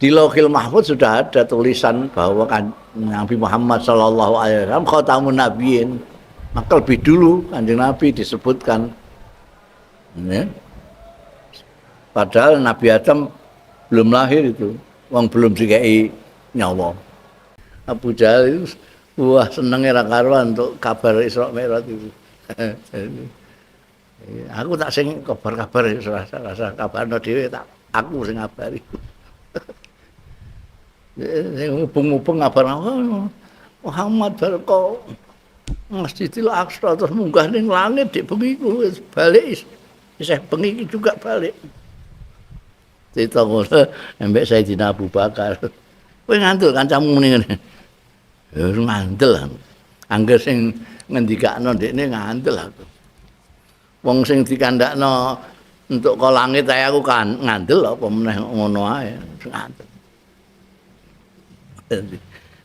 Di Lauhil Mahfuz sudah ada tulisan bahwa kan Nabi Muhammad Shallallahu Alaihi Wasallam khatamun nabiyyin. Maka lebih dulu Kanjeng Nabi disebutkan. Ya. Padahal Nabi Adam belum lahir itu, wong belum dikai nyawa. Abu Jahal itu wah senengnya ra karuan untuk kabar Isra Mi'raj itu. Aku tak sing kabar-kabar rasa kabarno dhewe tak aku sing ngabari. Sing mubeng-mubeng ngabar Muhammad barko Masjidil Aqsa terus munggah ning langit dik bengi ku wis balik isih bengi juga balik. Cerita ngono embek Sayyidina Abu Bakar. Kowe ngandel kancamu muni ngene. Ya ngandel. Angger sing ngendikakno ndekne ngandel aku. Wong sing dikandakno entuk ka langit ae aku kan ngandel apa meneh ngono ae ngandel.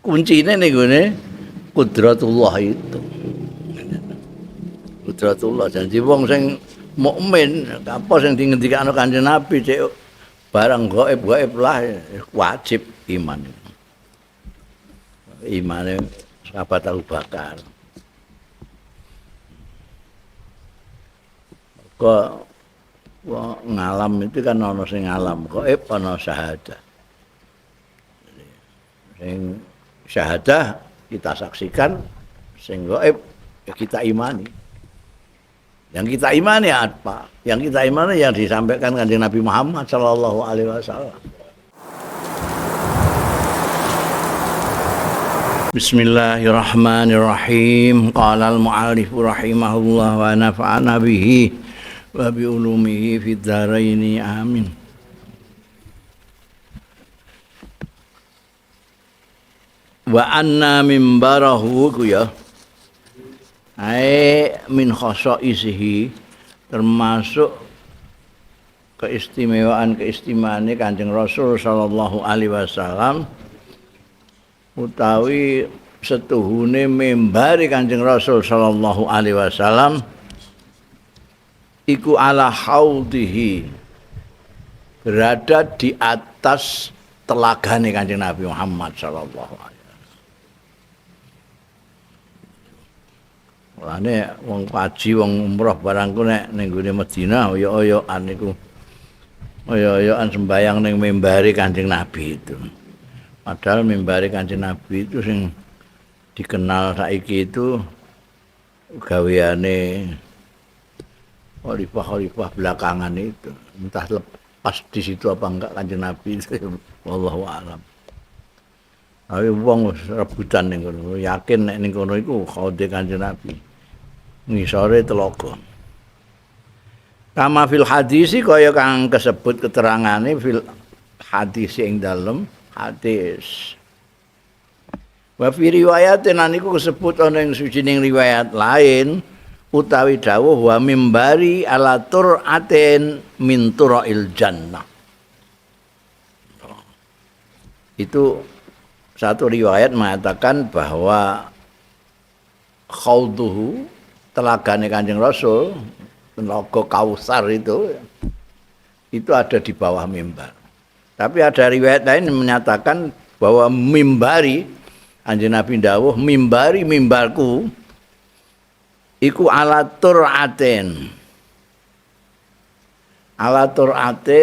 Kuncine ning gone kudratullah itu. Kudratullah janji wong sing mukmin apa sing dingendikakno Kanjeng Nabi cek barang gaib lah wajib iman. Imane sahabat Abu Bakar. Kok ngalam itu kan ana sing ngalam gaib ana syahadah. Sing syahadah kita saksikan, sing gaib ya kita imani. Yang kita imani apa? Yang kita imani yang disampaikan Kanjeng Nabi Muhammad sallallahu alaihi wasallam. Bismillahirrahmanirrahim. Qala al-mu'allif rahimahullah wa nafa'ana bihi wa bi ulumihi fid dharain. Amin. Wa anna mimbarahu ku ya min khasaisihi termasuk keistimewaan Kanjeng Rasul sallallahu alaihi wasallam utawi setuhune mimbari Kanjeng Rasul sallallahu alaihi wasallam iku ala haudhihi berada di atas telagane Kanjeng Nabi Muhammad sallallahu alaihi wasallam. Lane wong kaji wong umroh barangku nek ning gone Madinah oyo-oyoan niku. Oyo-oyoan sembayang ning mimbare Kanjeng Nabi itu. Padahal mimbare Kanjeng Nabi itu sing dikenal saiki itu gaweane khalifah-khalifah belakangan itu. Entah lepas di situ apa enggak Kanjeng Nabi itu wallahu a'lam. Ayo wong rebutan ning kono, yakin nek ning kono iku khode Kanjeng Nabi. Ngisore telaga. Kama fil hadisi kaya kang kesebut keterangane fil hadis ing dalem hadis. Wa fi riwayatin niku kesebut ana ing sucining riwayat lain utawi dawuh wa mimbari ala turatin min turail jannah. Itu satu riwayat mengatakan bahwa khauduhu telagane Kanjeng Rasul Telaga Kausar itu ada di bawah mimbar. Tapi ada riwayat lain yang menyatakan bahwa mimbari Kanjeng Nabi dawuh mimbarku iku ala turatin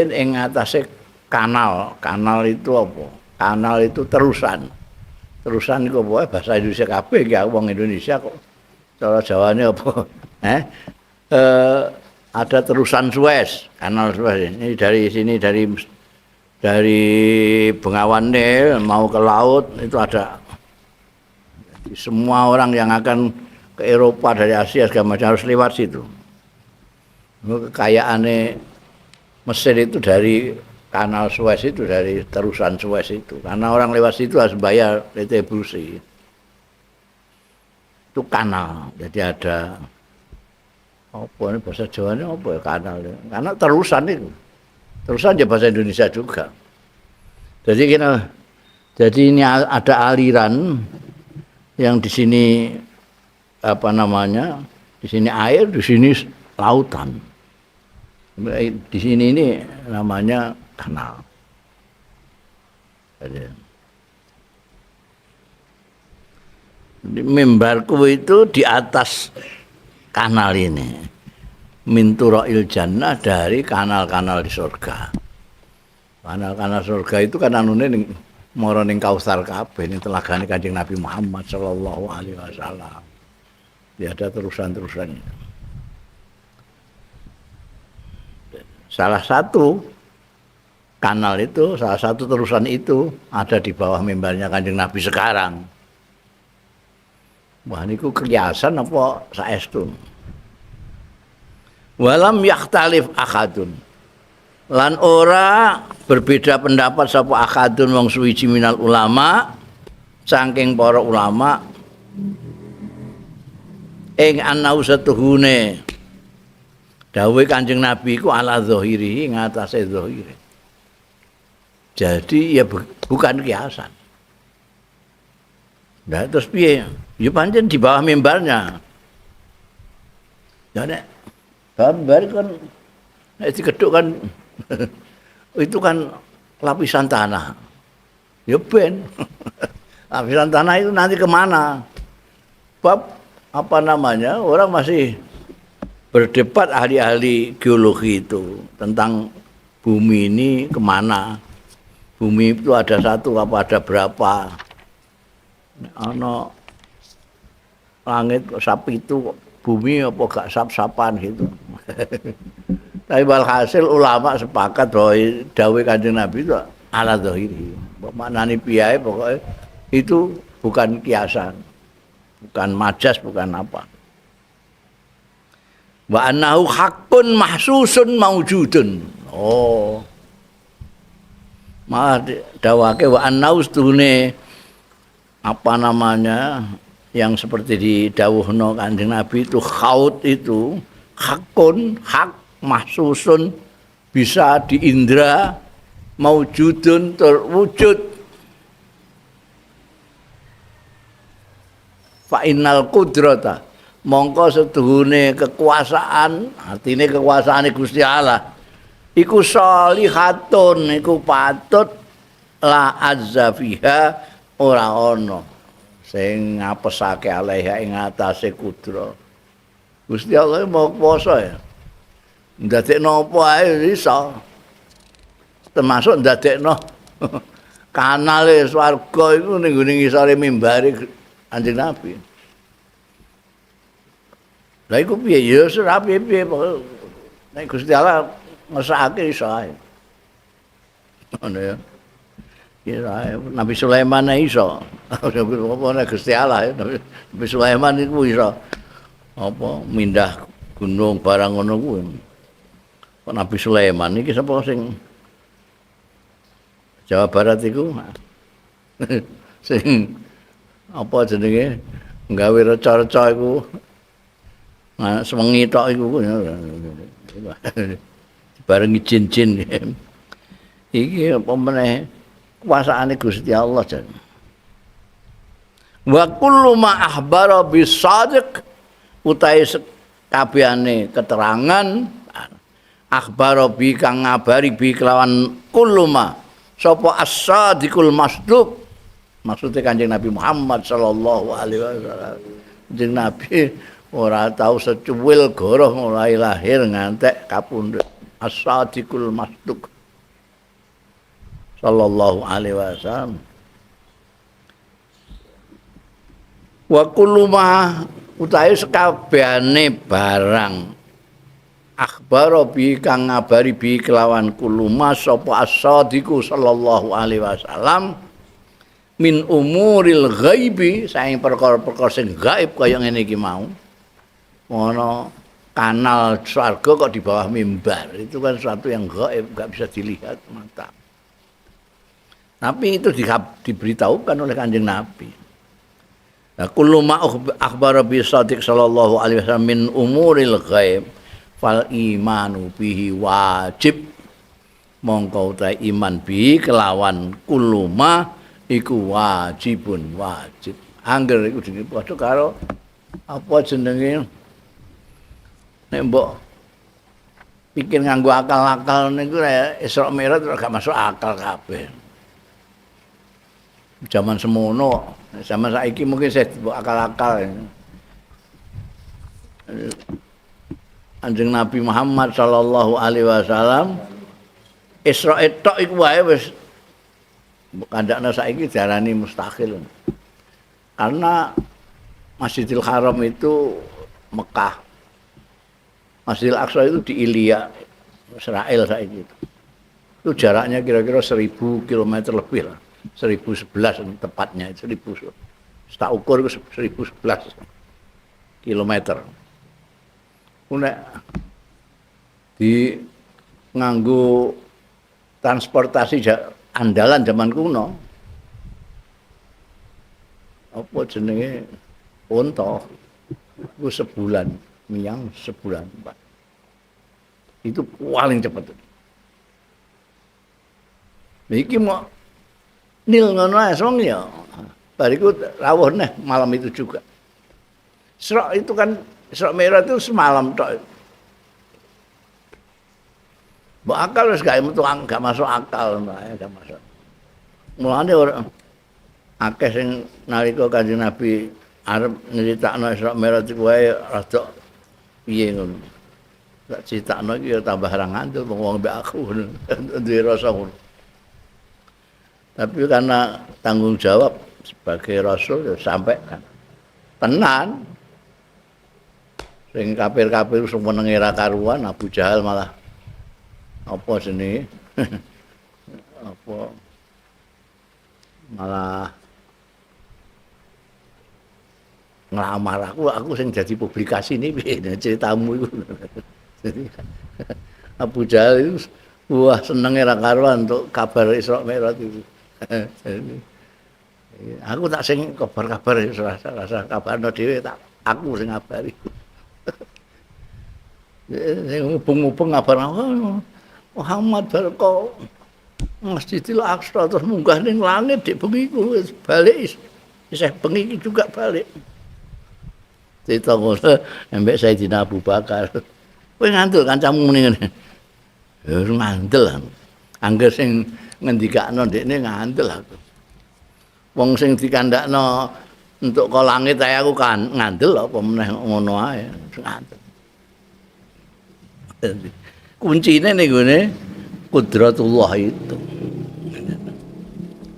ing atase kanal itu apa? Kanal itu terusan itu apa? Bahasa Indonesia kabeh iki wong Indonesia kok cara Jawane apa? Ada terusan Suez, kanal Suez. Ini dari sini dari Bengawan Nil mau ke laut itu ada. Jadi semua orang yang akan ke Eropa dari Asia segala macam harus lewat situ. Kekayaannya Mesir itu dari kanal Suez itu, dari terusan Suez itu. Karena orang lewat situ harus bayar retribusi. Itu kanal. Jadi ada apa ini bahasa Jawanya apa ya kanal. Karena terusan itu. Terusan ya bahasa Indonesia juga. Jadi ini ada aliran yang di sini apa namanya? Di sini air, di sini lautan. Di sini ini namanya kanal. Mimbarku itu di atas kanal ini. Min turail jannah, dari kanal-kanal di surga. Kanal-kanal surga itu kan anune ning mara ning Kausar kabeh, ning telagane Kanjeng Nabi Muhammad sallallahu alaihi wasallam. Ya ada terusan-terusannya. Salah satu kanal itu, salah satu terusan itu ada di bawah mimbarnya Kanjeng Nabi sekarang. Wah niku kiasan apa saestu. Walam yakhtalif akhadun. Lan ora berbeda pendapat sapa akhadun wong suwiji minal ulama saking para ulama ing ana usatuhune dawuhe Kanjeng Nabi iku ala zahiri ing atase zahire. Jadi ya bukan kiasan. Nah terus piye? Ya pancen di bawah mimbarnya. Ya nek mimbar kan nek dikedhuk kan itu kan lapisan tanah. Ya ben. Lapisan tanah itu nanti kemana? Bab apa namanya? Orang masih berdebat ahli-ahli geologi itu tentang bumi ini kemana? Bumi itu ada satu apa ada berapa? Ano langit sapi itu bumi apa gak sap-sapan gitu. Tapi walhasil ulama sepakat bahwa dawuh Kanjeng Nabi itu ala zahiri. Maknane piye pokoknya itu bukan kiasan. Bukan majas, bukan apa. Wa annahu haqqun mahsusun maujudun. Oh. Malah dawake wa annahu stune apa namanya yang seperti di dawuhno Kanjeng Nabi itu khaut itu hakun hak mahsusun bisa diindra maujudun terwujud fa innal qudrata mongko setuhune kekuasaan artine kekuasaane Gusti Allah iku sholihatun iku patut la azza fiha ora ana sing ngapesake alaiha ing atase kudra. Gusti Allah mau kuwasa ya. Ndadekno apa ae iso. Termasuk ndadekno kanale swarga iku ning gone ngisore mimbare Kanjeng Nabi. Lah iku piye ya ora piye-piye nek Gusti Allah ngesake iso ae. Ngono ya. Ya, Nabi Sulaiman iso. Apa Gusti Allah ya. Nabi Sulaiman itu iso apa mindah gunung barang ngono kuwi. Kok Nabi Sulaiman iki sapa sing Jawa Barat iku sing apa jenenge nggawe reca-reca iku sewengi tok iku barengi jin-jin iki apa meneh kuasaane Gusti Allah jan. Wa kullu ma ahbara bisadiq utahe kabehane keterangan akhbara bi kang ngabari bi kelawan kullu ma sapa as-sadiqul masduq maksudnya Kanjeng Nabi Muhammad sallallahu alaihi wasallam. Kanjeng Nabi ora tau secuwil goroh mulai lahir ngantek kapundhut as-sadiqul masduq sallallahu alaihi wasallam. Wa kullu ma utahe sakabehane barang akhbara bi kang ngabari bi kelawan kullu ma sapa as-sadiqu sallallahu alaihi wasallam min umuril ghaibi saing perkara-perkara sing gaib kaya ngene iki mau. Ono kanal swarga kok di bawah mimbar. Itu kan sesuatu yang gaib, enggak bisa dilihat mata. Tapi itu diberitahukan oleh Kanjeng Nabi. Nah, kullu ma akhbara bi shadiq sallallahu alaihi wasallam min umuril ghaib fal imanu bihi wajib. Mongko ta iman bihi kelawan kullu ma iku wajibun wajib. Angger iku jenenge padha karo apa jenenge nek mbok pikir nganggo akal-akal niku Isra Mi'raj ora gak masuk akal kabeh. Zaman semono, zaman saiki mungkin saya akal-akal. Kanjeng Nabi Muhammad sallallahu alaihi wasallam Isra tok iku wae wis kandakna saiki diarani mustahil. Karena Masjidil Haram itu Mekah. Masjidil Aqsa itu di Ilya, Israel saiki itu. Itu jaraknya kira-kira 1000 km lebih lah. 1011 tepatnya itu 1000. Tak ukur itu 1011 kilometer. Nek di nganggo transportasi andalan zaman kuno apa jenenge unta itu sebulan miang sebulan Pak. Itu paling cepat. Iki mau nil ngono ae wong ya. Bariku rawuh neh malam itu juga. Isra itu kan Isra Mi'raj itu semalam tok. Mbok akal wis gak masuk akal, gak masuk. Mulane ora akeh sing nalika Kanjeng Nabi arep nyritakno Isra Mi'raj iku wae rada piye ngono. Tak critakno iki ya tambah ra ngandel wong mbek aku duwe rasa ngono. Tapi karena tanggung jawab sebagai rasul ya sampaikan. Tenan. Sing kafir-kafir semenenge ra karuan, Abu Jahal malah apa jenenge? apa malah ngelamar aku sing jadi publikasi ini ceritamu itu. Abu Jahal itu wah senenge ra karuan untuk kabar Isra Mi'raj itu. Aku tak sing kabar-kabar rasa kabarno dhewe tak aku sing ngabari. Ngubung-ngubung ngabar Muhammad barko Masjidil Aqsa terus munggah ning langit dik bengi ku wis balik isih bengi juga balik. Cerita ngono embek Sayyidina Abu Bakar. Kowe ngandel kancamu muni ngene. Ya ngandel. Angger sing ngendikakno ndekne ngandel aku. Wong sing dikandakno untuk ke langit ae aku kan ngandel apa meneh ngono ae ngandel. Kuncine ning gone kudratullah itu.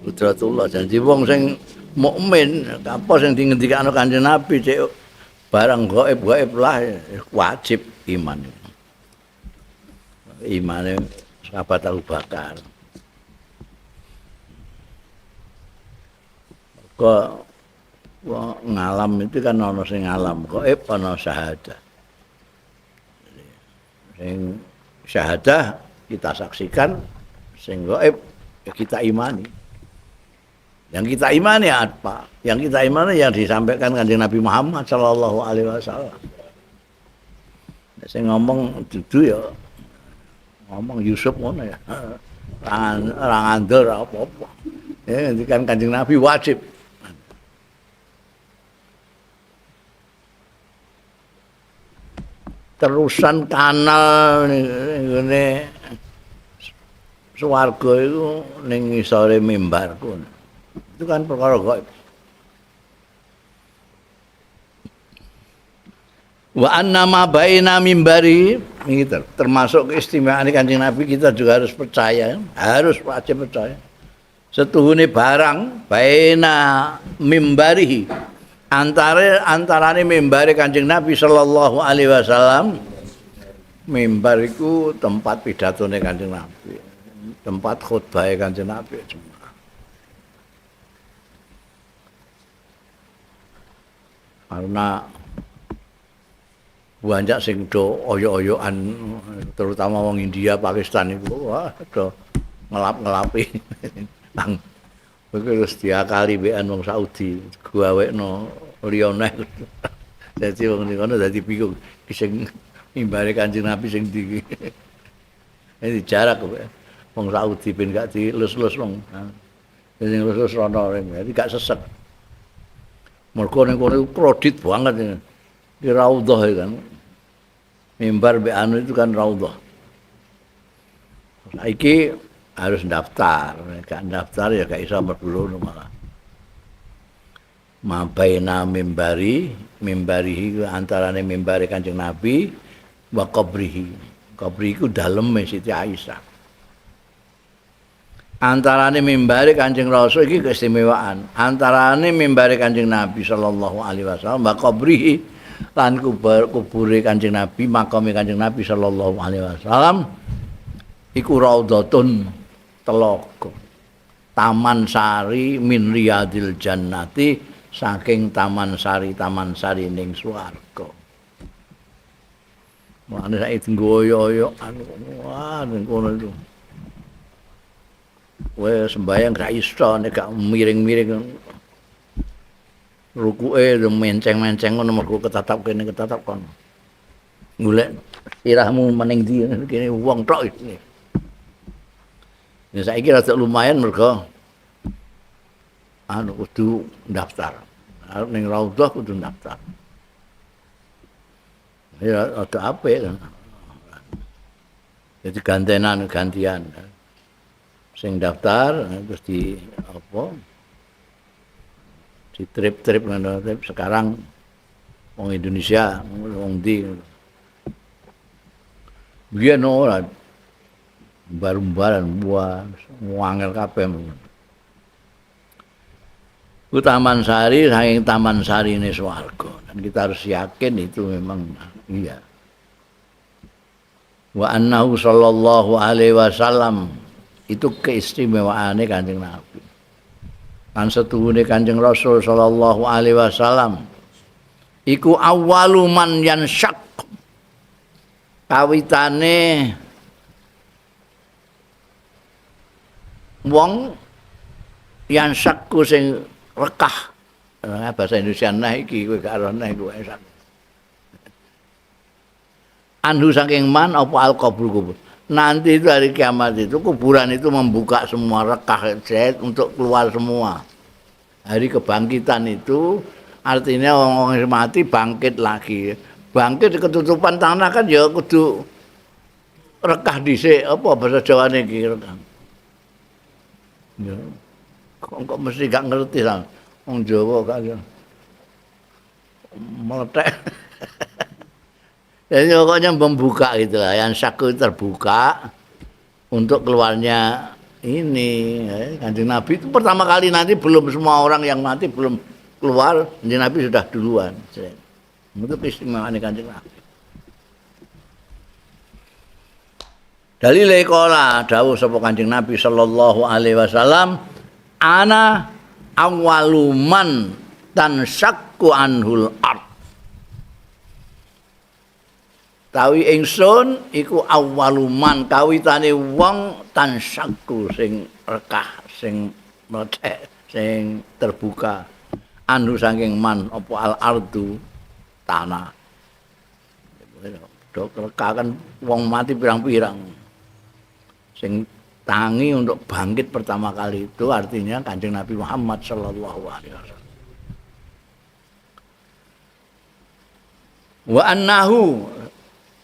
Kudratullah janji wong sing mukmin apa sing dingendikakno Kanjeng Nabi cek barang gaib lah wajib iman. Imane sahabat Abu Bakar. Kok ngalam itu kan ana sing ngalam gaib ana syahadah. Sing syahadah kita saksikan, sing gaib ya kita imani. Yang kita imani apa? Yang kita imani yang disampaikan Kanjeng Nabi Muhammad sallallahu alaihi wasallam. Sing ngomong dudu ya ngomong Yusuf ngono ya. Ra ngandel apa-apa. Ya kan Kanjeng Nabi wajib. Terusan kanal ngene swarga iku ning ngisore mimbarku. Itu kan perkara gaib. Wa anna ma baina mimbari gitu. Termasuk keistimewaan Kanjeng Nabi kita juga harus percaya, harus wajib percaya. Setuhune barang baina mimbari antarane mimbare Kanjeng Nabi sallallahu alaihi wasallam. Mimbar iku tempat pidatone Kanjeng Nabi. Tempat khutbah Kanjeng Nabi cuma. Karena banyak sing do oyo-oyoan terutama wong India, Pakistan itu wah do ngelap-ngelapi. Nang wis diakali bekan wong Saudi gawekno liyane. Dadi wong ngono dadi bingung sing mimbare Kanjeng Nabi sing ndi. Ini jarak wong Saudi ben gak dilus-lus wong. Sing lus-lus rono jadi gak sesek. Mergo ning kono kredit banget. Di raudhah kan. Mimbar be anu itu kan raudhah. Saiki harus daftar, gak daftar ya gak iso mlebu malah. mabaina mimbarihi antarane mimbare Kanjeng Nabi wa qabrihi. Qabri iku daleme Siti Aisyah. Antarane mimbare Kanjeng Rasul iki keistimewaan. Antarane mimbare Kanjeng Nabi sallallahu alaihi wasallam wa qabrihi lan kubure Kanjeng Nabi, makame Kanjeng Nabi sallallahu alaihi wasallam iku raudhatun telaga. Taman Sari min riyadil jannati saking taman sari ning swarga. Mane saiki nggoyo-yo wah ning kono itu. Wes sembayang gak iso nek gak miring-miring. Rukuke menceng-menceng ngono mergo ketatap kene ketatap kono. Golek irahmu meneng ndi kene wong tok iki. Ya saiki rada lumayan mergo kudu daftar. Arep ning Raudhah kudu daftar. Ya ada apik kan. Jadi gantian. Sing daftar terus di apa? Di trip ngono sekarang wong Indonesia wong ndi. Biyen ora bareng-bareng buah ngangel kabeh. Ku Taman Sari saking Taman Sari ini swarga. Dan kita harus yakin itu memang iya. Wa annahu sallallahu alaihi wasallam itu keistimewaane Kanjeng Nabi. Kan setuhune Kanjeng Rasul sallallahu alaihi wasallam iku awwalu man yanshaq. Kawitane wong yanshaqku sing rekah. Bahasa Indonesia nah iki kowe gak ora nah iku esak. Anhu saking man apa al-qabru. Nanti itu hari kiamat itu kuburan itu membuka semua rekah untuk keluar semua. Hari kebangkitan itu artinya orang mati bangkit lagi. Bangkit ketutupan tanah kan ya kudu rekah dhisik apa bahasa Jawane iki rekah. Ya. Kok mesti gak ngerti lah. Wong Jawa gak ya. Meletek. Jadi pokoknya membuka gitu lah. Yang syaku terbuka untuk keluarnya ini. Kanjeng Nabi itu pertama kali nanti belum semua orang yang mati belum keluar. Kanjeng Nabi sudah duluan. Itu keistimewaan Kanjeng Nabi. Dalile kala dawuh sapa Kanjeng Nabi sallallahu alaihi wasallam ana awwaluman tansakku anhul ard. Tawi ingsun iku awwaluman kawitane wong tansakku sing rekah sing meletek sing terbuka anu saking man apa al ardu tanah. Dok rekah kan wong mati pirang-pirang. Sing tangi untuk bangkit pertama kali itu artinya Kanjeng Nabi Muhammad sallallahu alaihi wasallam. Wa annahu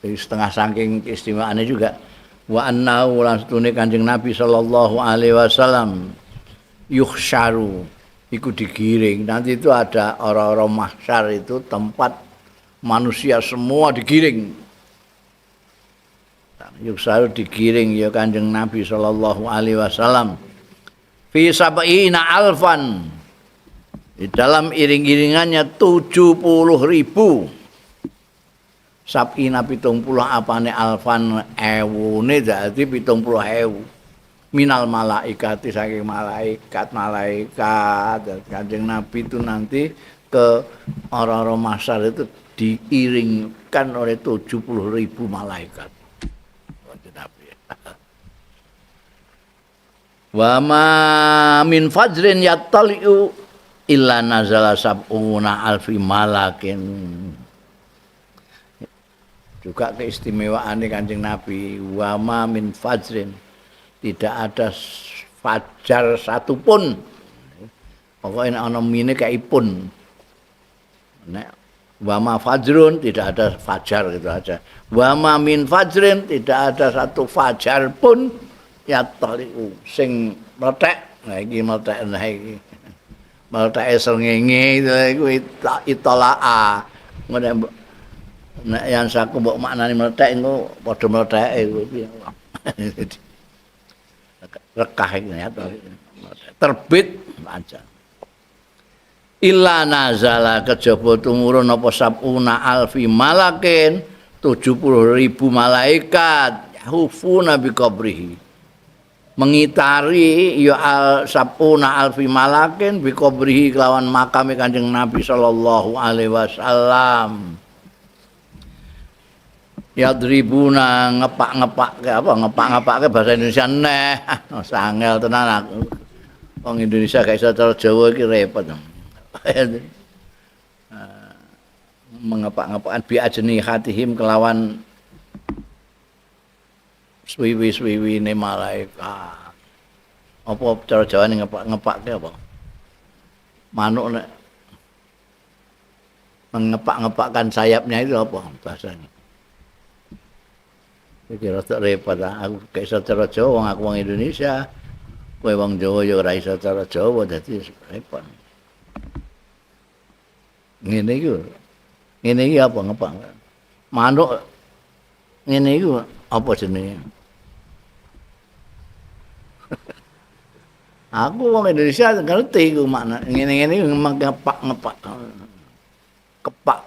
setengah saking keistimewaannya juga wa annahu lan setune Kanjeng Nabi sallallahu alaihi wasallam yukhsyaru iku digiring. Nanti itu ada orang-orang mahsyar itu tempat manusia semua digiring. Yukhsyaru digiring ya Kanjeng Nabi sallallahu alaihi wasallam fi sab'ina alfan di dalam iring-iringannya 70.000 sab'ina 70 apane alfan ewune dadi 70.000 minal malaikati saking malaikat Kanjeng Nabi itu nanti ke orang-orang mahsyar itu diiringkan oleh 70.000 malaikat. Wa ma min fajrin yattali'u illa nazala sab'una alfi malakin. Juga keistimewaan Kanjeng Nabi wa ma min fajrin tidak ada fajar satupun. Pokoknya ana mine kaipun. Nek wa ma fajrun tidak ada fajar gitu aja. Wa ma min fajrin tidak ada satu fajar pun ya taliu sing meletek. Nah iki meletek nah iki mleteke srengenge iku itolaa. Ngene nek yang saku mbok maknani meletek engko padha mleteke kuwi. Rekah iki ya terbit aja. Illa nazala kejaba tumurun apa sabuna alfi malakin 70.000 malaikat yahufuna bi qabrihi mengitari ya sabuna alfi malakin bi qabrihi kelawan makame Kanjeng Nabi sallallahu alaihi wasallam yadribuna ngepak-ngepak bahasa Indonesia neh sangel tenan aku wong Indonesia gak iso cara Jawa iki repot mengepak-ngepakan bi ajeni hatihim kelawan swiwi-swiwi ne malaikat apa cara Jawane ngepak-ngepake apa manuk nek mengepak-ngepakkan sayapnya itu apa bahasanya iki rada repot aku gak iso cara Jawa wong aku wong Indonesia kowe wong Jawa ya ora iso cara Jawa dadi repot ngene iki apa ngepak manuk ngene iki apa jenenge aku wong Indonesia ngerti iku makna ngene-ngene ngepak kepak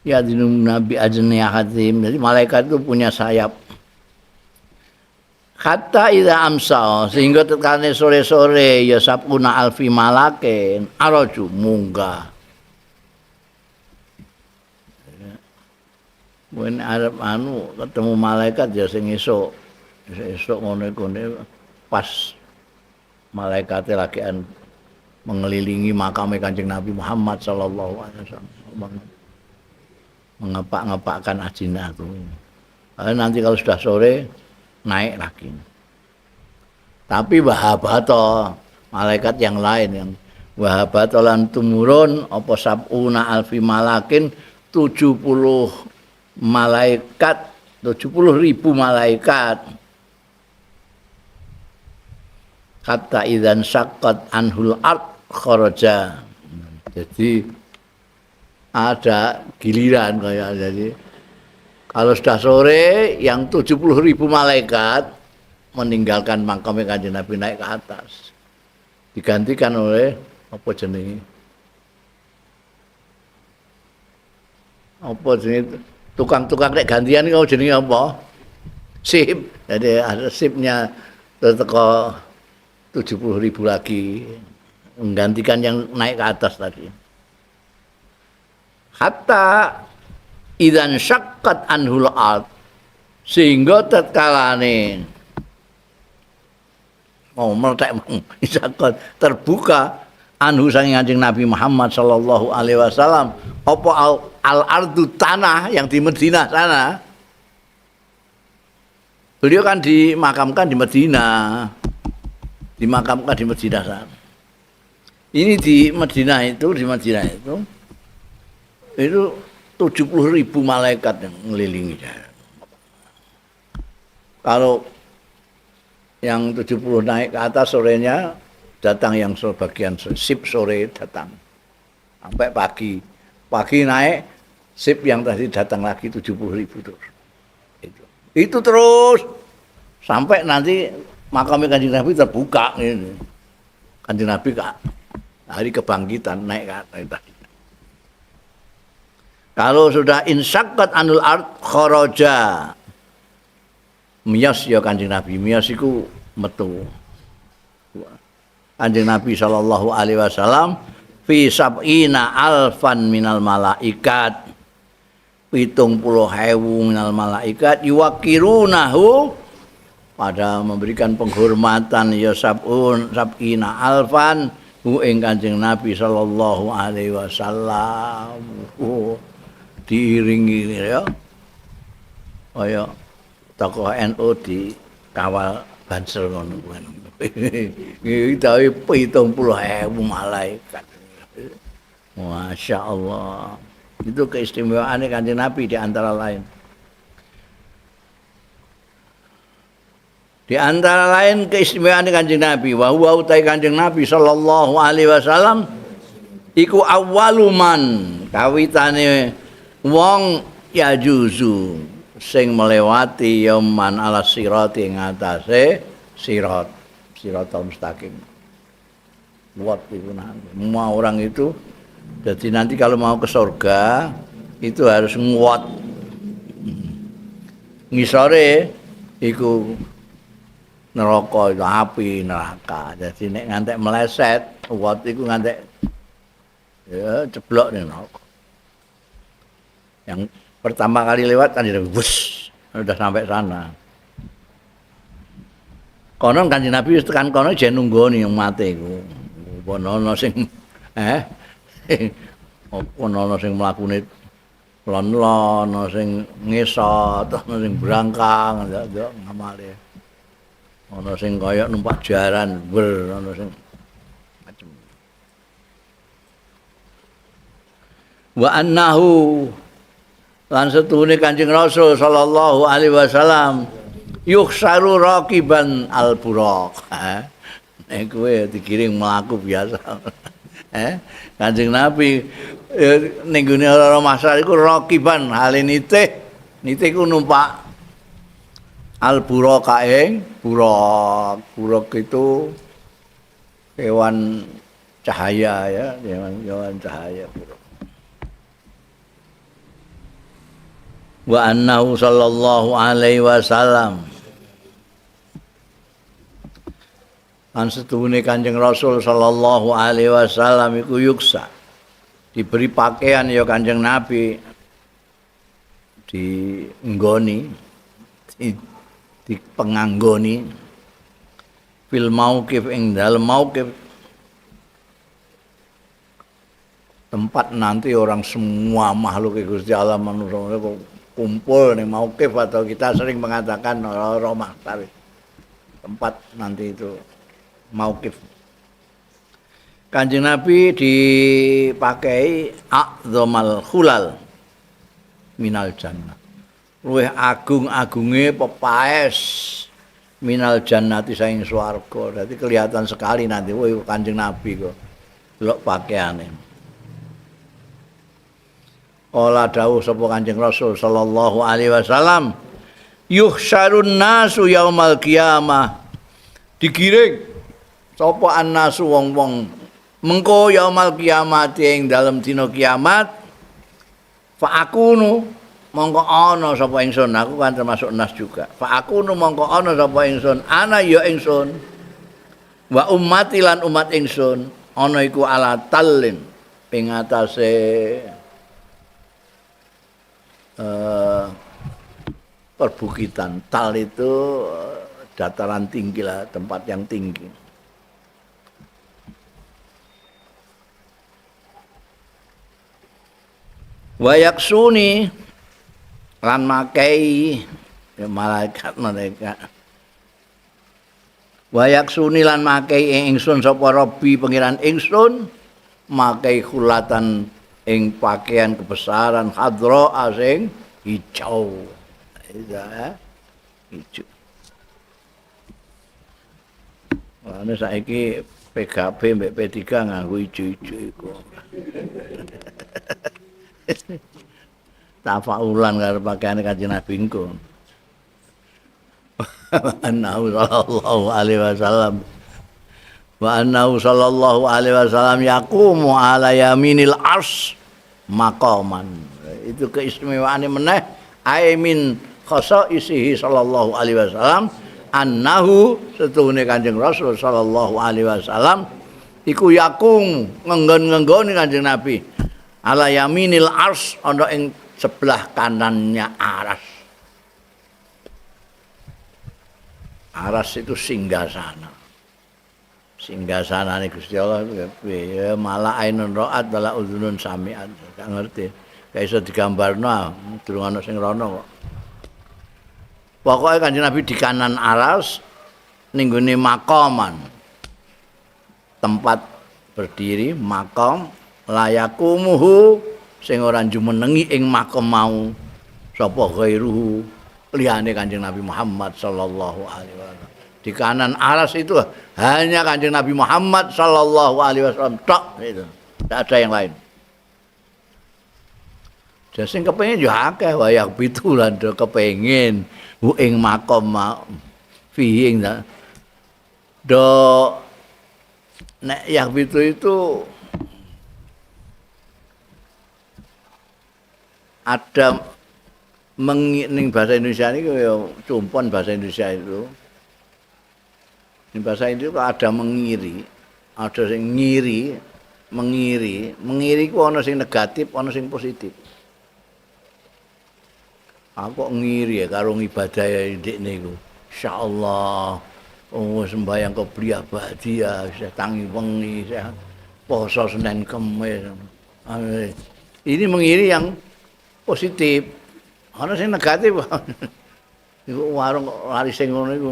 ya dinum nabi ajni hatim jadi malaikat itu punya sayap hatta idza amsa sehingga tetkane sore-sore ya sabuna alfi malakin araju munggah when arep ketemu malaikat ya sing esuk ngono iku pas malaikate lagian mengelilingi makam Kanjeng Nabi Muhammad sallallahu alaihi wasallam mengepak-ngepakkan ajinah itu. Nanti kalau sudah sore naik lagi. Tapi wahabato malaikat yang lain yang wahabato lan tumurun apa sabuna alfi malakin 70 malaikat 70.000 malaikat kata idzan syaqqat anhul ard kharaja. Jadi ada giliran kayak jadi kalau sudah sore yang 70.000 malaikat meninggalkan makamnya Kanjeng Nabi naik ke atas digantikan oleh apa jenenge tukang-tukang nek gantian iki jenenge apa sip jadi ada sipnya teko 70.000 lagi menggantikan yang naik ke atas tadi hatta idzan syaqqat anhul ard sehingga tatkalane meletek syaqqat terbuka anhu saking Kanjeng Nabi Muhammad sallallahu alaihi wasallam apa al ardu tanah yang di Madinah sana beliau kan dimakamkan di Madinah sana ini di Madinah itu 70.000 malaikat yang mengelilingi. Kalau yang 70 naik ke atas sorenya datang yang sebagian sip sore datang sampai pagi naik sip yang tadi datang lagi 70.000 terus itu terus sampai nanti makamnya Kanjeng Nabi terbuka ini Kanjeng Nabi hari kebangkitan naik ke atas tadi. Kalau sudah insyaqqat anul ard kharaja miyas ya Kanjeng Nabi miyas iku metu Kanjeng Nabi sallallahu alaihi wasallam fi sab'ina alfan minal malaikat 70.000 minal malaikat yuwakirunahu pada memberikan penghormatan ya sab'ina alfan hu ing Kanjeng Nabi sallallahu alaihi wasallam diiringi ya kaya tokoh NU di kawal Banser ngono kuwi. Iki tahu 70.000 malaikat. Masya Allah. Itu keistimewaan Kanjeng Nabi di antara lain. Di antara lain keistimewaan Kanjeng Nabi, wa huwa utai Kanjeng Nabi sallallahu alaihi wasallam iku awwaluman kawitane wong ya juzu sing melewati yaman ala sirat ing atase sirat mustaqim. Buat itu nanti. Semua orang itu jadi nanti kalau mau ke surga itu harus nguat. Ngisore iku neraka itu api neraka. Jadi nek ngantek meleset, nguat iku ngantek ya ceblok ning neraka. Yang pertama kali lewat kan jadi bus, udah sampai sana. Konon Kanjeng Nabi wis tekan kono jen nunggoni yang mati iku. Ono sing ono sing mlakune lon-lon, ono sing ngesot, ono sing brangkang, ya ngamale. Ono sing kaya numpak jaran, ono sing macem. Wa annahu lan setune Kanjeng Rasul sallallahu alaihi wasallam yukhsaru raqiban al-buraq. Nek kowe digiring mlaku biasa. Kanjeng Nabi ning gone ora masalah iku raqiban hale nitih iku numpak al-buraq ing buraq itu hewan cahaya ya, hewan cahaya buraq. Wa annahu sallallahu alaihi wasallam an setuhune Kanjeng Rasul sallallahu alaihi wasallam iku yuksa diberi pakaian ya Kanjeng Nabi di nggoni di penganggoni fil mauqif ing dalem mauqif tempat nanti orang semua makhluk Gusti Allah manusia kumpul ning mauqif atau kita sering mengatakan ora mahsyar. Tempat nanti itu mauqif. Kanjeng Nabi dipakai a'dzamal khulal minal jannah. Luwih agung-agunge pepaes minal jannati saing swarga. Dadi kelihatan sekali nanti Kanjeng Nabi kok delok pakaiane. Kala dawuh sapa Kanjeng Rasul sallallahu alaihi wasallam, yuhsyarun nasu yaumal qiyamah. Digiring sapa annasu wong-wong mengko yaumal qiyamah ing dalem dina kiamat. Fa akunu mongko ana sapa ingsun, aku kan termasuk nas juga. Fa akunu mongko ana sapa ingsun, ana ya ingsun. Wa ummati lan umat ingsun, ana iku ala tallin ing atase perbukitan. Tal itu dataran tinggi lah, tempat yang tinggi. Wayaksuni lan makai ya malaikat mereka. Wayaksuni lan makai ingsun sapa Rabbi pangeran ingsun makai khulatan ing pakaian kebesaran hadra asing hijau. Hijau. Ana saiki PKB mbek P3 nganggo ijo-ijo iku. Tafaulan karo pakaiane Kanjeng Nabi engko. Annahu sallallahu alaihi wasallam wa annahu sallallahu alaihi wasallam yaqumu ala yaminil arsy maqaman. Itu keistimewaane meneh aimin khasaisihi sallallahu alaihi wasallam annahu setuhune Kanjeng Rasul sallallahu alaihi wasallam iku yakum ngenggon-ngenggoni Kanjeng Nabi ala yaminil arsy ana ing sebelah kanannya aras. Aras itu singgasana. Singgasanane Gusti Allah ya malah ainun ra'at wala udzunun sami'at. Gak ngerti. Gak iso digambarno, durung ana sing rono kok. Pokoke Kanjeng Nabi di kanan aras ning gone maqaman. Tempat berdiri maqam layakumuhu sing ora jumenengi ing maqam mau sapa ghairuhu liyane Kanjeng Nabi Muhammad sallallahu alaihi wasallam. Di kanan aras itu hanya Kanjeng Nabi Muhammad sallallahu alaihi wasallam tok itu. Tidak ada yang lain. Jadi sing kepengin yo akeh wayah pitu lan do kepengin ing makom fihi ing do nek yang pitu itu ada ning bahasa Indonesia ini ya cumpon bahasa Indonesia itu. Di bahasa itu ada mengiri, ada sing ngiri, mengiri ku ana sing negatif, ana sing positif. Aku kok ngiri ya karo ibadah ya ndekne iku. Insyaallah sembahyang qobliyah ba'diyah isih tangi wengi, isih poso Senin Kamis. Ini mengiri yang positif. Ana sing negatif. Iku warung lari sing ngono iku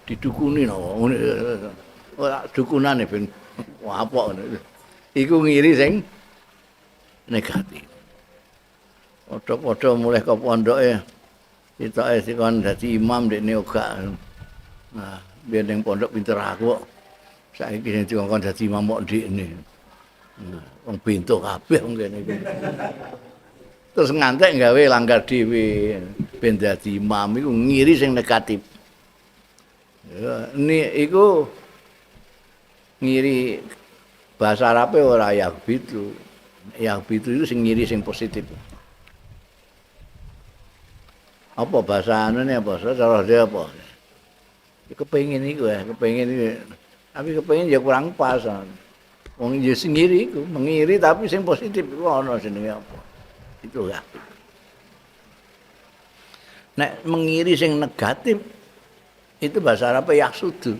didukuni no. Ora dukunane ben apok ngono. Iku ngiri sing negatif. Padha-padha mulih ke pondoke sitoke dikon dadi imam dekne uga. Nah, biyen ning pondok pinter aku kok. Saiki sing dikon dadi imam kok ndekne. Wong pintu kabeh wong kene iki. Terus ngantek gawe langgar dhewe ben dadi imam iku ngiri sing negatif. Ya, iku ngiri bahasa Arabe ora yakbitu. Yakbitu itu sing ngiri sing positif. Apa bahasa anune apa cara dia apa? Kepengin iku ya, kepengin iki. Tapi kepengin ya kurang pas. Wong ya sing ngiri iku, mengiri tapi sing positif iku ana jenenge apa? Itu ya. Nek mengiri sing negatif itu bahasa Arab yahsudu.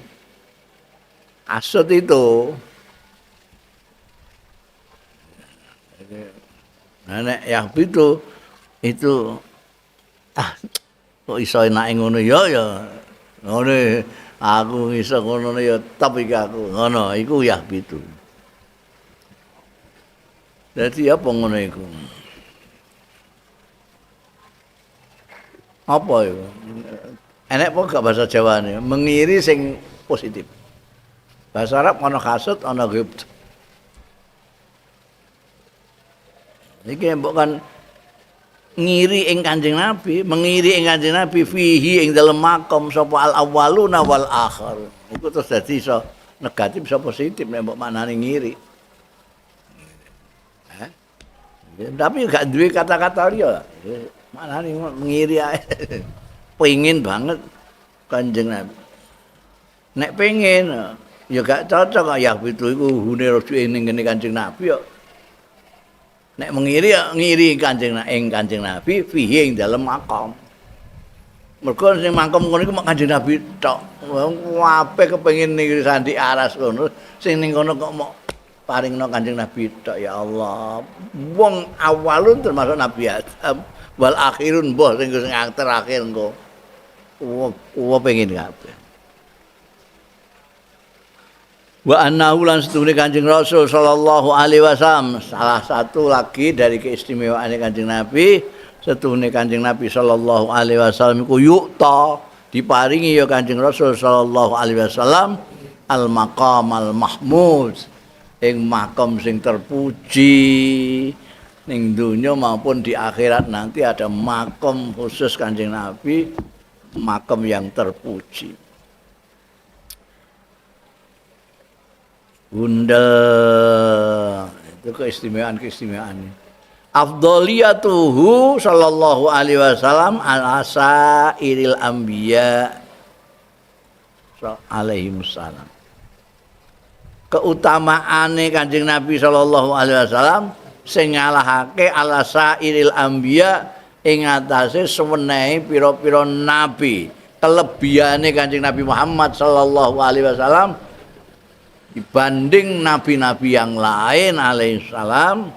Asud itu. Nah, nek yahbitu itu kok iso enake ngono ya ngono aku iso ngono ya tapi aku ngono iku yahbitu. Dadi apa ngono iku? Apa itu? Enek apa gak bahasa Jawane? Mengiri sing positif. Bahasa Arab ana kasut, ana ghibt. Iki mbok kan ngiri ing Kanjeng Nabi, mengiri ing Kanjeng Nabi fihi ing dalem makom sapa al awwaluna wal akhir. Iku terus dadi iso negatif iso positif nek mbok maknane ngiri. Tapi gak duwe kata-kata liya. Maknane ngiri ae. Pengin banget Kanjeng Nabi. Nek pengen ya gak cocok ya itu iku hune rujuke ning kene Kanjeng Nabi ya. Nek mengiri ya ngiri Kanjeng Nabi fihi ing dalem makom. Mergo sing makom ngono iku mak Kanjeng Nabi tok. Kabeh kepengin niki sandi aras ngono, sing ning kono kok mok paringno Kanjeng Nabi tok ya Allah. Wong awalun termasuk Nabi Adam wal akhirun mbah sing terakhir engko. Wong pengen kabeh. Wa annahu lan setune Kanjeng Rasul sallallahu alaihi wasallam salah satu lagi dari keistimewaan Kanjeng Nabi setune Kanjeng Nabi sallallahu alaihi wasallam iku yukta diparingi ya Kanjeng Rasul sallallahu alaihi wasallam al maqam al mahmud ing makom sing terpuji ning dunya maupun di akhirat nanti ada makom khusus Kanjeng Nabi, makom yang terpuji. Bunda itu keistimewaan. Afdhaliyatuhu sallallahu alaihi wasallam ala sairil anbiya alaihi wasallam. Keutamaane Kanjeng Nabi sallallahu alaihi wasallam sing ngalahake ala sairil anbiya ing atase sewenehe pira-pira nabi. Kelebihane Kanjeng Nabi Muhammad sallallahu alaihi wasallam dibanding nabi-nabi yang lain alaihissalam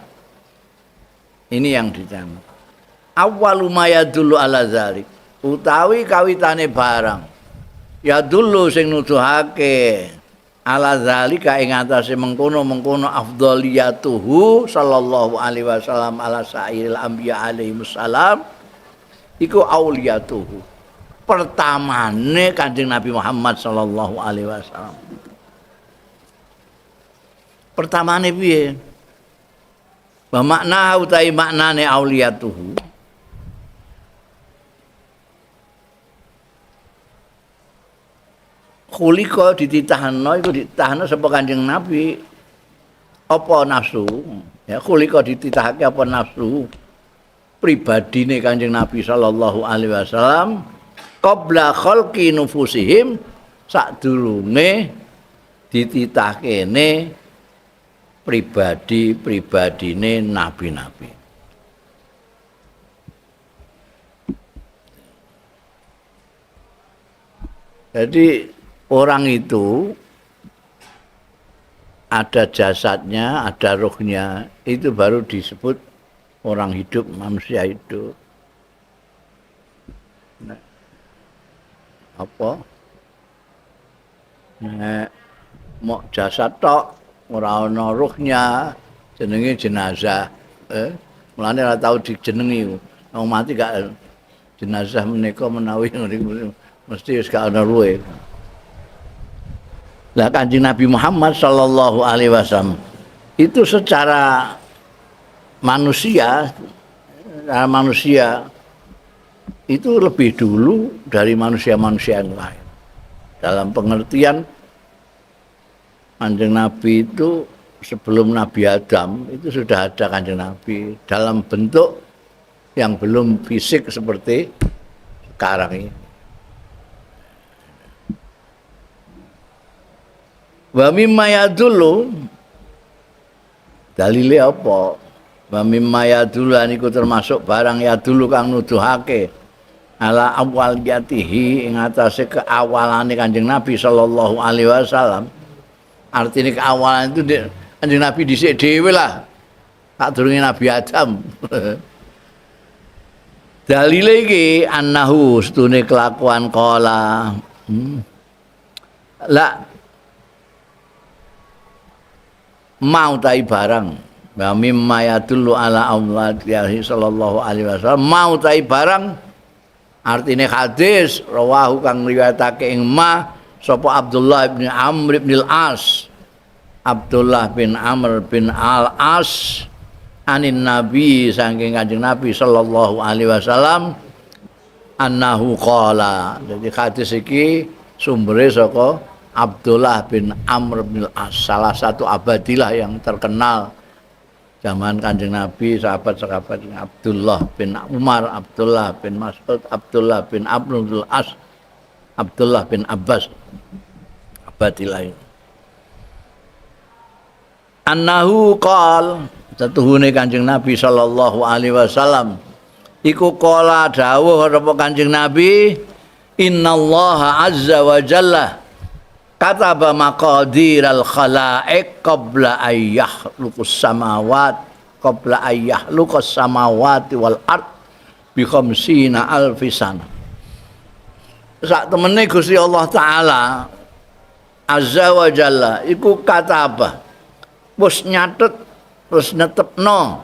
ini yang dijamin. Awwalu ma yadullu ala zalik utawi kawitane barang yadullu sing nuduhake ala zalika ing atase mengkono-mengkono afdhaliyatuhu sallallahu alaihi wasallam ala sairil anbiya alaihi wasallam iku auliyatuhu. Pertamane Kanjeng Nabi Muhammad sallallahu alaihi wasallam. Pertamane piye? Wa makna utai maknane auliyatuhu. Khuliqa dititahno iku dititahno sapa Kanjeng Nabi apa nafsu. Ya khuliqa dititahake apa nafsu pribadine Kanjeng Nabi sallallahu alaihi wasallam qabla khalqi nufusihim sadurunge dititahkene pribadi-pribadine nabi-nabi. Jadi orang itu ada jasadnya, ada ruhnya, itu baru disebut orang hidup, manusia hidup. Nah, apa? Nah, mau jasad tok, ora ana ruhnya, jenenge jenazah. Mulane ora tau dijenengi. Wong mati gak jenazah menika menawi mesti wis gak ana ruhe. Lah Kanjeng Nabi Muhammad sallallahu alaihi wasallam itu secara manusia itu lebih dulu dari manusia-manusia yang lain. Dalam pengertian Kanjeng Nabi itu sebelum Nabi Adam itu sudah ada Kanjeng Nabi dalam bentuk yang belum fisik seperti sekarang ini. Wa mimma yadullu dalile apa? Wa mimma yadullu niku termasuk barang yadullu kang nuduhake ala awaliyatihi ing atase keawalane Kanjeng Nabi sallallahu alaihi wasallam. Artine keawalan itu Kanjeng Nabi dhisik dhewe lah. Sadurunge Nabi Adam. Dalile iki annahu stune kelakuan kala. La mau tai barang wa mimma yadullu ala awladihi sallallahu alaihi wasallam mau tai barang artine hadis rawahu kang riwayatake ing ma sapa Abdullah bin Amr bin Al-As Abdullah bin Amr bin Al-As anin Nabi saking Kanjeng Nabi sallallahu alaihi wasallam annahu qala. Jadi hadis iki sumbere saka Abdullah bin Amr bin Al-As, salah satu abadilah yang terkenal zaman Kanjeng Nabi, sahabat-sahabat Abdullah bin Umar, Abdullah bin Mas'ud, Abdullah bin Amr bin Al-As, Abdullah bin Abbas, abadilah. Annahu qal, satuhune Kanjeng Nabi sallallahu alaihi wasallam iku qala dawuh sapa Kanjeng Nabi, innallaha azza wa jalla kataba maqadiral khalaiq qabla ayyahluqus samawati wal ard bi khamsina alfi sana. Sak temene Gusti Allah taala azza wa jalla iku kataba wis nyatet wis netepno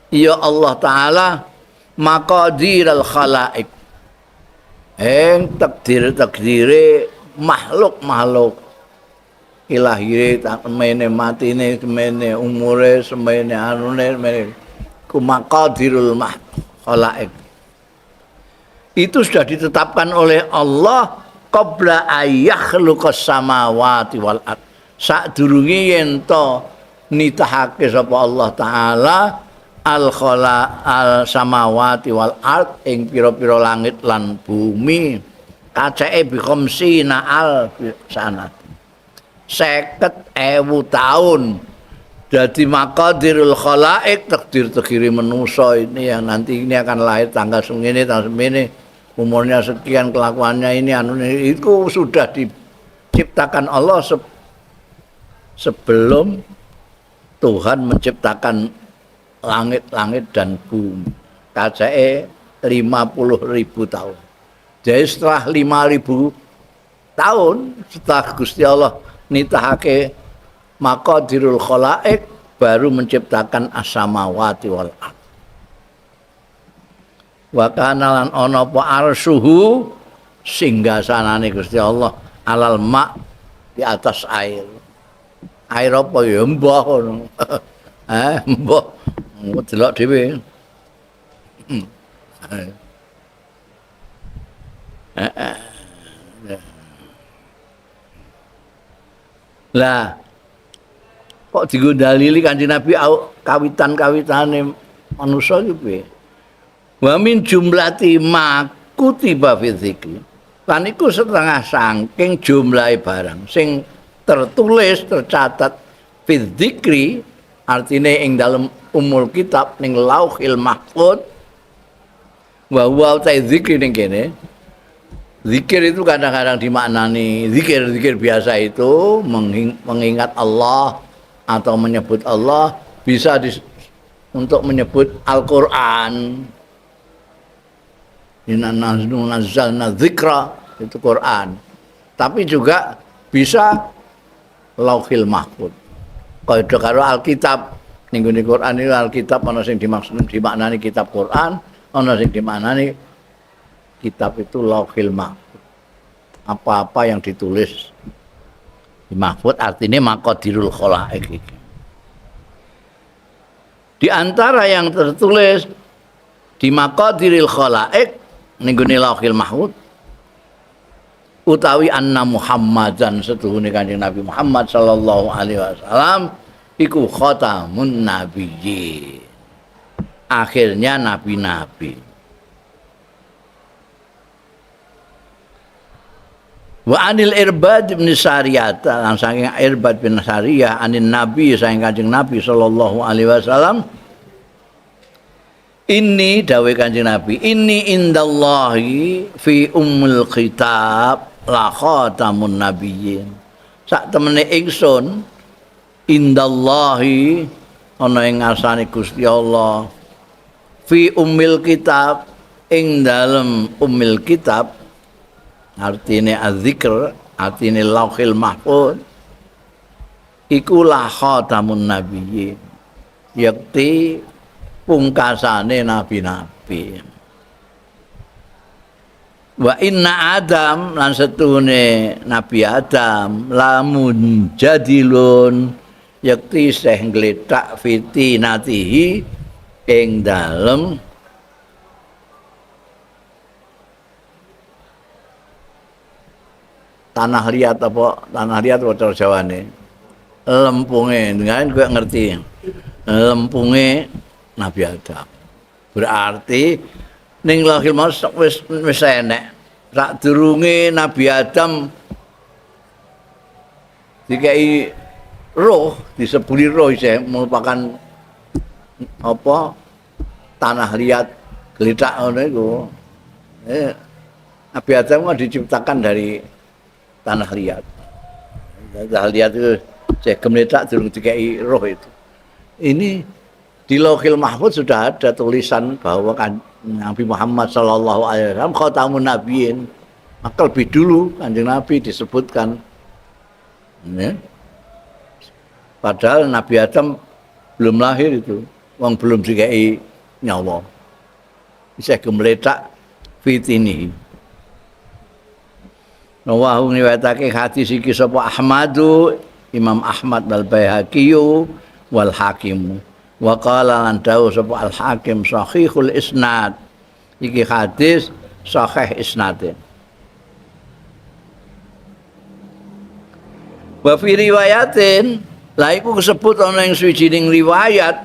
ya Allah taala maqadiral khalaiq ing takdir-takdire makhluk ilahire semene matine semene umure semene anune semene ku maqadirul khalaiq itu sudah ditetapkan oleh Allah qabla ayyakhluqas samawati wal ard sadurunge yen to nitahake sapa Allah taala al samawati wal ard ing pira-pira langit lan bumi kacake bi khamsina al sanat 50.000 tahun. Jadi maqadirul khalaiq takdir-takdir manusia ini yang nanti ini akan lahir tanggal segini tanggal segini umurnya sekian kelakuannya ini itu sudah diciptakan Allah sebelum Tuhan menciptakan langit-langit dan bumi kacake 50.000 tahun. Jadi setelah 5.000 tahun setelah Gusti Allah nitahake maqadirul khalaiq baru menciptakan as-samawati wal ard. Wa kana lan ana apa arsyuhu singgasanane Gusti Allah alal ma di atas air. Air apa ya mbah ngono. Mbah. Delok dhewe. Lah kok dienggo dalili Kanjeng Nabi kawitan-kawitane manusa iki piye? Wa min jumlati ma kutiba fi dzikri. Lan iku setengah saking jumlahe barang sing tertulis tercatat fi dzikri artine ing dalam umul kitab ning Lauhil Mahfuz. Wa huwa zikri ning kene. Zikir itu kadang-kadang dimaknani zikir biasa itu mengingat Allah atau menyebut Allah, bisa untuk menyebut Al-Qur'an. Inna nahnu nazzalna dzikra itu Quran. Tapi juga bisa Lauhil Mahfuz. Kaya karo Alkitab ning gone Quran itu Alkitab ana sing dimaknani kitab Quran, ana sing dimaknani kitab itu Lauhil Mahfuz. Apa-apa yang ditulis di Mahfuz artinya maqadirul khalaik. Di antara yang tertulis di maqadiril khalaik ning gone Lauhil Mahfuz utawi anna Muhammadan setuhune Kanjeng Nabi Muhammad sallallahu alaihi wasallam iku khatamun nabiyyin. Akhirnya nabi-nabi. Wa anil Irbad bin Sariyah lan saking Irbad bin Sariyah anin Nabi saking Kanjeng Nabi sallallahu alaihi wasallam ini dawuh Kanjeng Nabi ini indallahi fi ummul kitab la khatamun nabiyyin sak temene ingsun indallahi ana ing ngarsane Gusti Allah fi ummil kitab ing dalem ummil kitab artine az-zikr artine Lauhil Mahfuz iku la khatamun nabiyyin yakti pungkasane nabi-nabi. Wa inna Adam lan setune Nabi Adam lamun jadilun yakti seh ngletak fitinatihi ing dalem tanah liat apa cara Jawane lempunge dengan gue ngerti lempunge Nabi Adam berarti ning Lauhil Mahfuz wis enek sadurunge Nabi Adam dikai roh disebuli roh isih merupakan apa tanah liat gletak ngono iku Nabi Adam kan diciptakan dari tanah liat. Tanah liat itu saya gemletak durung dikai roh itu. Ini di Lauhil Mahfuz sudah ada tulisan bahwa kan Nabi Muhammad sallallahu alaihi wasallam khatamun nabiyyin. Maka lebih dulu Kanjeng Nabi disebutkan. Ya. Padahal Nabi Adam belum lahir itu, wong belum dikai nyawa. Bisa gemletak fitini. Nawahu niwatake hadis iki sapa Ahmadu Imam Ahmad wal Baihaqi wal Hakim wa qala lan dawuh sapa Al Hakim sahihul isnad iki hadis sahih isnade wa fi riwayatin la iku disebut ana ing suwijining riwayat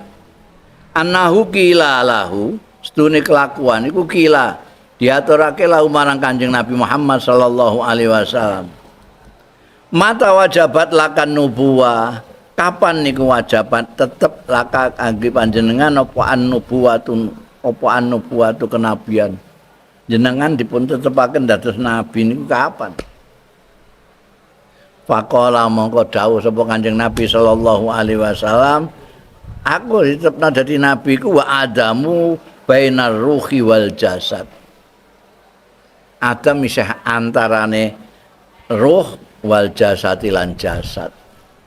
annahu qila lahu sedune kelakuan iku qila diaturake lahu marang Kanjeng Nabi Muhammad sallallahu alaihi wasallam. Mata wajabat lakan nubuwah. Kapan niku wajabat tetep laka kangge panjenengan apa an-nubuwatu kenabian. Jenengan dipun tetepaken dados nabi niku kapan? Faqala mongko dawuh sapa Kanjeng Nabi sallallahu alaihi wasallam, aku ditetepna dadi nabi ku wa adamu bainar ruhi wal jasad. Adam isih antarane roh wal jasad lan jasad.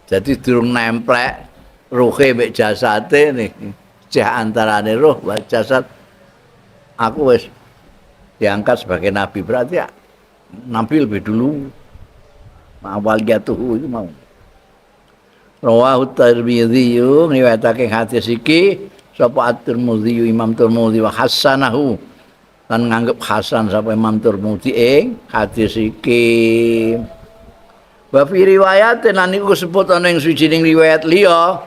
Jadi durung nemplek ruhe mek jasate niki. Isih antarane roh wal jasad aku wis diangkat sebagai nabi, berarti ya, nabi lebih dulu. Awaliyatuhu itu mau. Rawahu Tirmidzi ngriwayatake hadis iki sapa At-Tirmidzi Imam Tirmidzi wa hasanahu lan nganggep hasan sapa Imam Tirmidzi ing hadis iki. Wa fi riwayat lan niku disebut ana ing suwijining riwayat liya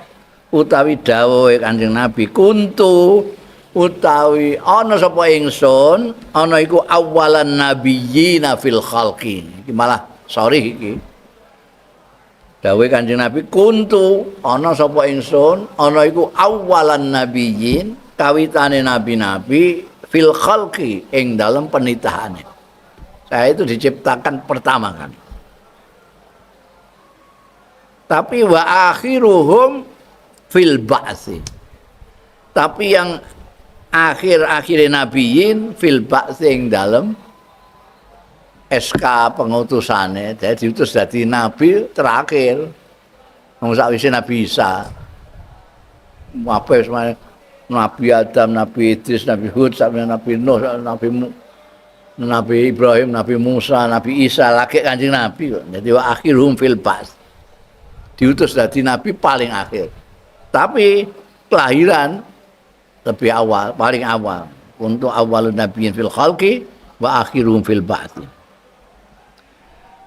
utawi dawuhe Kanjeng Nabi kuntu utawi ana sapa ingsun ana iku awalan nabiyyina fil khalqi. Iki malah sorry iki. Dawuhe Kanjeng Nabi kuntu ana sapa ingsun ana iku awalan nabiyyin kawitane nabi-nabi fil khalqi ing dalam penitahane. Saya itu diciptakan pertama kan. Tapi wa akhiruhum fil ba'si. Tapi yang akhir-akhir nabiyin fil ba'si ing dalam SK pengutusane, jadi diutus dadi nabi terakhir. Wong sakwise Nabi Isa. Apa semuanya Nabi Adam, Nabi Idris, Nabi Hud, sampai Nabi Nuh, Nabi Ibrahim, Nabi Musa, Nabi Isa, lagi Kanjeng Nabi. Jadi wa akhiruhum fil ba'ts. Diutus dadi nabi paling akhir. Tapi kelahiran lebih awal, paling awal. Untuk awalun nabiyyin fil khalqi wa akhiruhum fil ba'ts.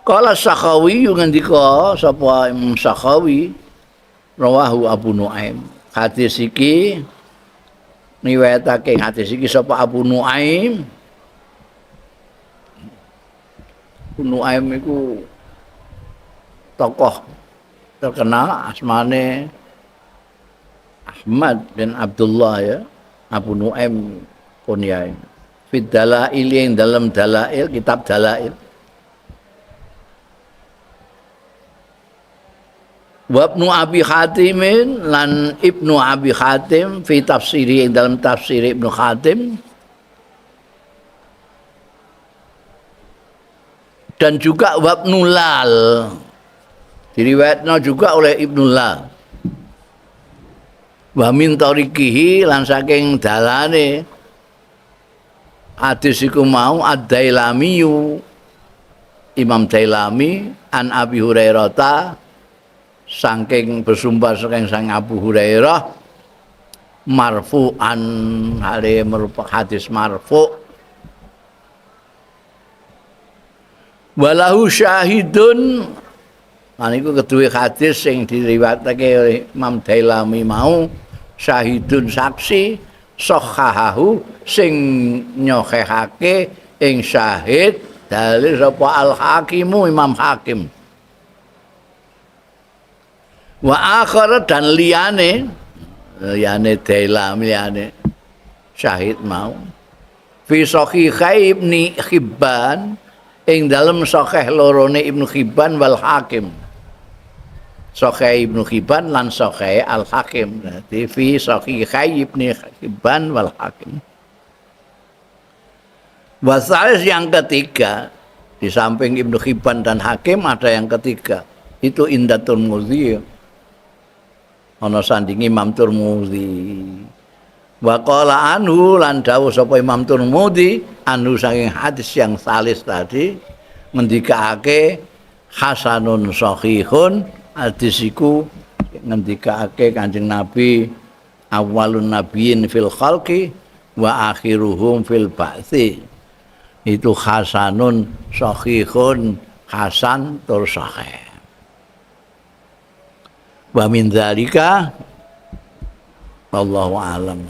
Qala Sakhawi ngendika sapa Imam Sakhawi rawahu Abu Nuaim. Hadis iki riwayatake hadis iki sapa Abu Nuaim. Abu Nuaim iku tokoh terkenal asmane Ahmad bin Abdullah ya. Abu Nuaim kunyae. Fi dalail yang dalam dalail kitab dalail. Wa Ibnu Abi Hatim lan Ibnu Abi Hatim fi tafsiri dalam tafsir Ibnu Hatim dan juga wa Ibnu Lal diriwayatna juga oleh Ibnu Lal wa min tariqihi lan saking dalane hadis iku mau Ad-Dailami Imam Dailami an Abi Hurairah saking bersumber saking sang Abu Hurairah marfu'an hale merupakan hadis marfu' walahu syahidun niku kedue hadis sing diriwayatake oleh Imam Dailami mau syahidun saksi sahahahu sing nyokhehake ing syahid dalil sapa Al-Hakimu Imam Hakim wa akhar dan liyane Dailami liyane syahid mau fi sahihai Ibnu Hibban ing dalem sahih lorone Ibnu Hibban wal Hakim sahih Ibnu Hibban lan sahih Al Hakim dadi fi sahihai Ibnu Hibban wal Hakim. Wasalis yang ketiga di samping Ibnu Hibban dan Hakim ada yang ketiga itu Indatul Mudzi ana sandingi Imam Tirmidzi. Wa qala anhu lan dawuh sapa Imam Tirmidzi anu saking hadis yang salis tadi ngendikake hasanun sahihun hadis iku ngendikake Kanjeng Nabi awalun nabiyyin fil khalqi wa akhiruhum fil ba'tsi. Itu hasanun sahihun hasan tur sahih. Wa min dzalika wallahu a'lam.